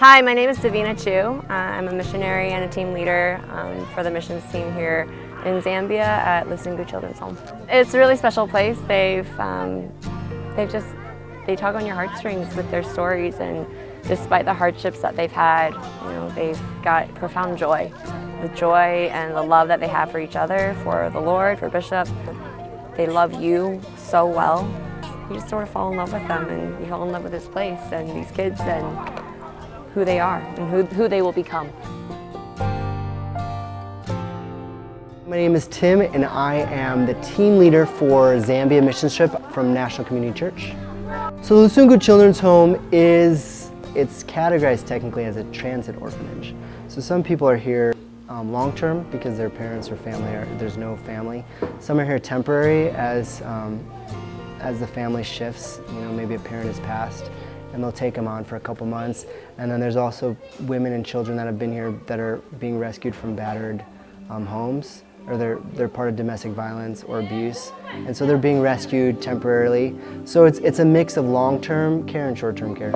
Hi, my name is Davina Chu. I'm a missionary and a team leader for the missions team here in Zambia at Lusungu Children's Home. It's a really special place. They tug on your heartstrings with their stories, and despite the hardships that they've had, they've got profound joy. The joy and the love that they have for each other, for the Lord, for Bishop. They love you so well. You just sort of fall in love with them, and you fall in love with this place and these kids and who they are and who they will become. My name is Tim, and I am the team leader for Zambia Missions Trip from National Community Church. So the Lusungu Children's Home it's categorized technically as a transit orphanage. So some people are here long-term because their parents or family there's no family. Some are here temporary as the family shifts. Maybe a parent has passed, and they'll take them on for a couple months. And then there's also women and children that have been here that are being rescued from battered homes, or they're part of domestic violence or abuse, and so they're being rescued temporarily. So it's a mix of long-term care and short-term care.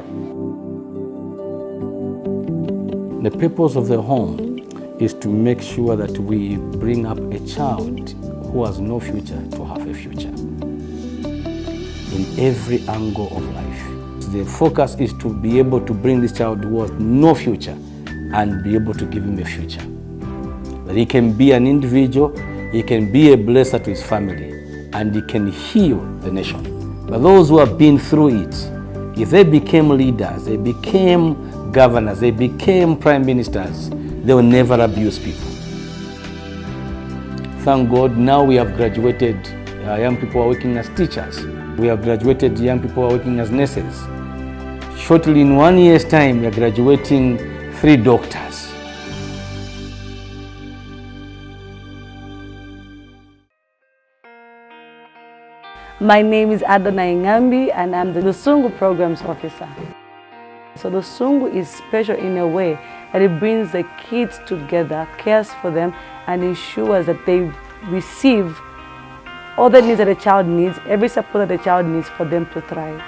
The purpose of the home is to make sure that we bring up a child who has no future to have a future in every angle of life. The focus is to be able to bring this child who has no future and be able to give him a future. That he can be an individual, he can be a blessing to his family, and he can heal the nation. But those who have been through it, if they became leaders, they became governors, they became prime ministers, they will never abuse people. Thank God, now we have graduated young people are working as teachers. We have graduated young people are working as nurses. Shortly, in 1 year's time, we are graduating 3 doctors. My name is Adonai Ngambi, and I'm the Lusungu Programs Officer. So Lusungu is special in a way that it brings the kids together, cares for them, and ensures that they receive all the needs that a child needs, every support that a child needs for them to thrive.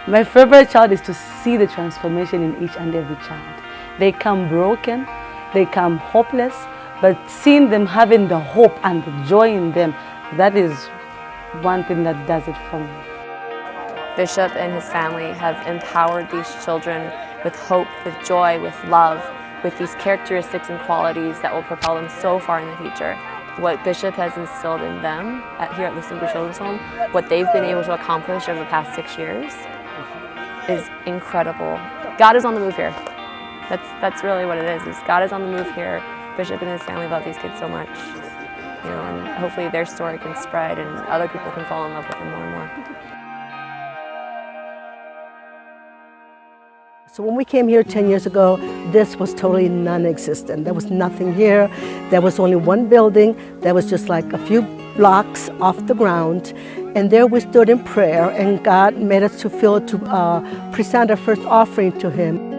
My favorite child is to see the transformation in each and every child. They come broken, they come hopeless, but seeing them having the hope and the joy in them, that is one thing that does it for me. Bishop and his family have empowered these children with hope, with joy, with love, with these characteristics and qualities that will propel them so far in the future. What Bishop has instilled in them here at Lusungu Children's Home, what they've been able to accomplish over the past 6 years is incredible. God is on the move here. That's really what it is God is on the move here. Bishop and his family love these kids so much. And hopefully their story can spread and other people can fall in love with them more and more. So when we came here 10 years ago, this was totally non-existent. There was nothing here. There was only one building that was just like a few blocks off the ground. And there we stood in prayer, and God made us to feel to present our first offering to Him.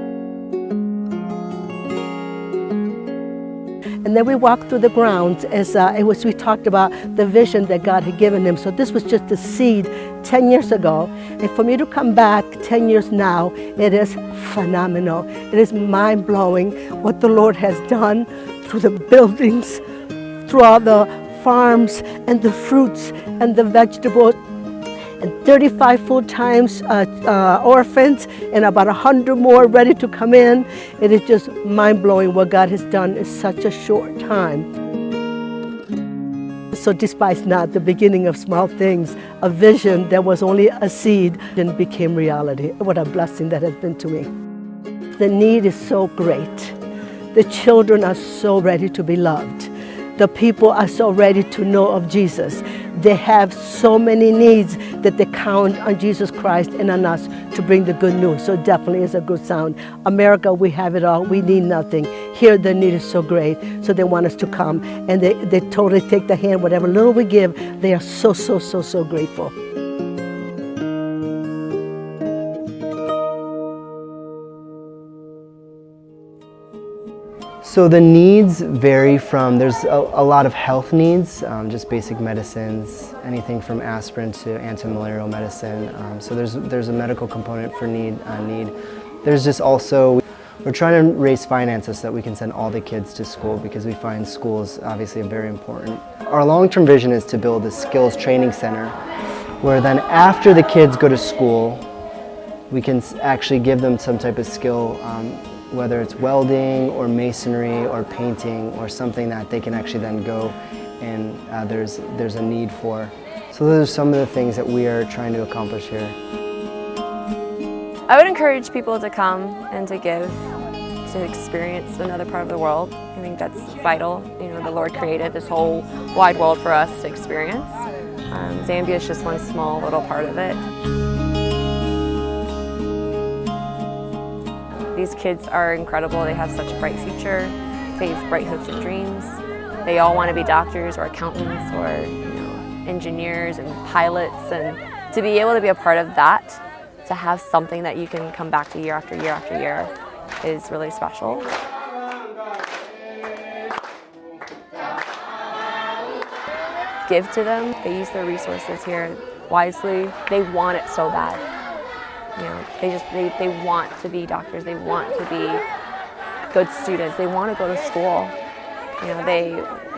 And then we walked through the grounds as we talked about the vision that God had given him. So this was just a seed 10 years ago. And for me to come back 10 years now, it is phenomenal. It is mind-blowing what the Lord has done through the buildings, through all the farms and the fruits and the vegetables. And 35 full-time orphans and about 100 more ready to come in. It is just mind-blowing what God has done in such a short time. So despite not the beginning of small things, a vision that was only a seed then became reality. What a blessing that has been to me. The need is so great. The children are so ready to be loved. The people are so ready to know of Jesus. They have so many needs that they count on Jesus Christ and on us to bring the good news. So it definitely is a good sound. America, we have it all. We need nothing. Here, the need is so great. So they want us to come. And they totally take the hand. Whatever little we give, they are so grateful. So the needs vary from, there's a lot of health needs, just basic medicines, anything from aspirin to anti-malarial medicine. So there's a medical component for need. There's just also we're trying to raise finances so that we can send all the kids to school, because we find school is obviously very important. Our long-term vision is to build a skills training center where then after the kids go to school, we can actually give them some type of skill, whether it's welding or masonry or painting or something that they can actually then go and there's a need for. So those are some of the things that we are trying to accomplish here. I would encourage people to come and to give, to experience another part of the world. I think that's vital. You know, the Lord created this whole wide world for us to experience. Zambia is just one small little part of it. These kids are incredible. They have such a bright future. They have bright hopes and dreams. They all want to be doctors or accountants or engineers and pilots, and to be able to be a part of that, to have something that you can come back to year after year after year, is really special. Give to them. They use their resources here wisely. They want it so bad. You know, they want to be doctors. They want to be good students. They want to go to school. You know, they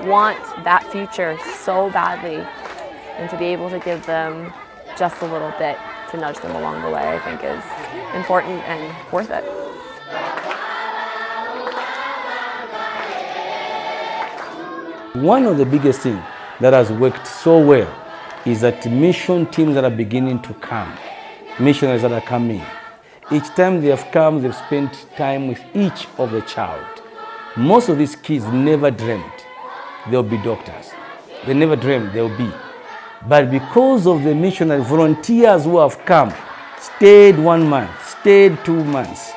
want that future so badly, and to be able to give them just a little bit to nudge them along the way, I think is important and worth it. One of the biggest things that has worked so well is that mission teams that are beginning to come, missionaries that are coming. Each time they have come, they've spent time with each of the child. Most of these kids never dreamed they'll be doctors. They never dreamed they'll be. But because of the missionary volunteers who have come, stayed 1 month, stayed 2 months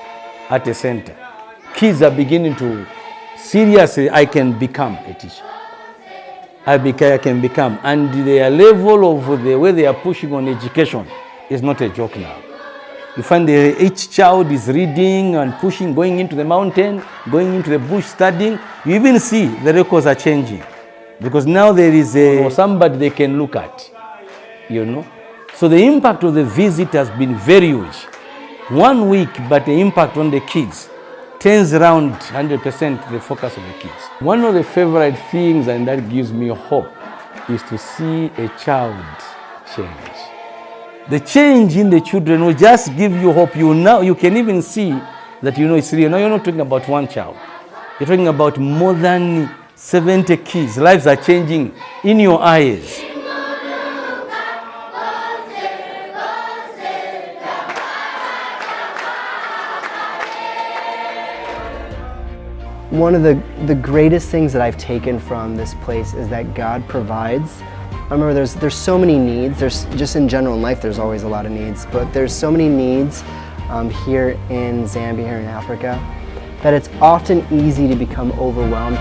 at a center, kids are beginning to seriously, I can become a teacher. I can become. And their level of the way they are pushing on education is not a joke now. You find each child is reading and pushing, going into the mountain, going into the bush studying. You even see the records are changing, because now there is somebody they can look at, you know. So the impact of the visit has been very huge. 1 week, but the impact on the kids turns around 100% the focus of the kids. One of the favorite things, and that gives me hope, is to see a child change. The change in the children will just give you hope. You can even see that it's real. Now you're not talking about one child. You're talking about more than 70 kids. Lives are changing in your eyes. One of the greatest things that I've taken from this place is that God provides. I remember there's so many needs. There's just in general in life there's always a lot of needs, but there's so many needs here in Zambia, here in Africa, that it's often easy to become overwhelmed.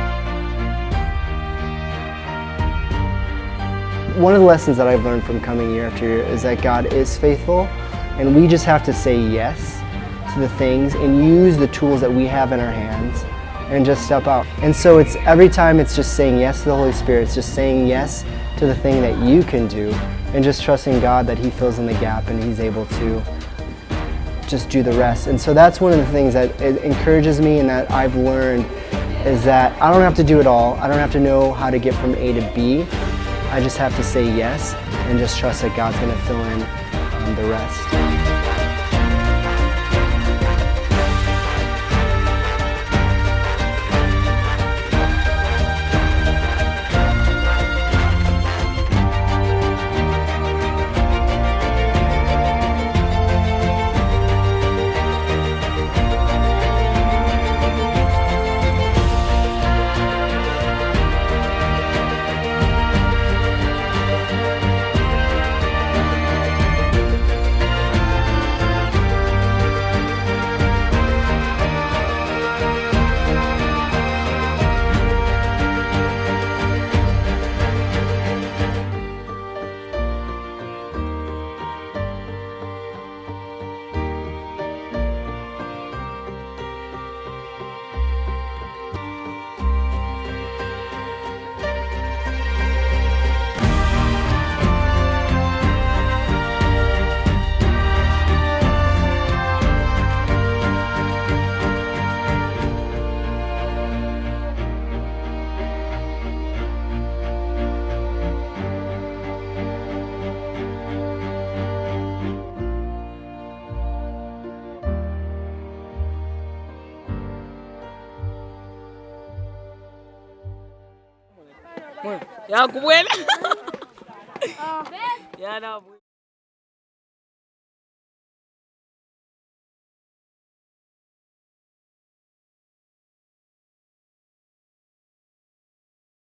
One of the lessons that I've learned from coming year after year is that God is faithful, and we just have to say yes to the things and use the tools that we have in our hands and just step out. And so it's every time it's just saying yes to the Holy Spirit, it's just saying yes to the thing that you can do, and just trusting God that He fills in the gap and He's able to just do the rest. And so that's one of the things that it encourages me and that I've learned, is that I don't have to do it all. I don't have to know how to get from A to B. I just have to say yes and just trust that God's going to fill in the rest. Ya, kubuela. Ya, no.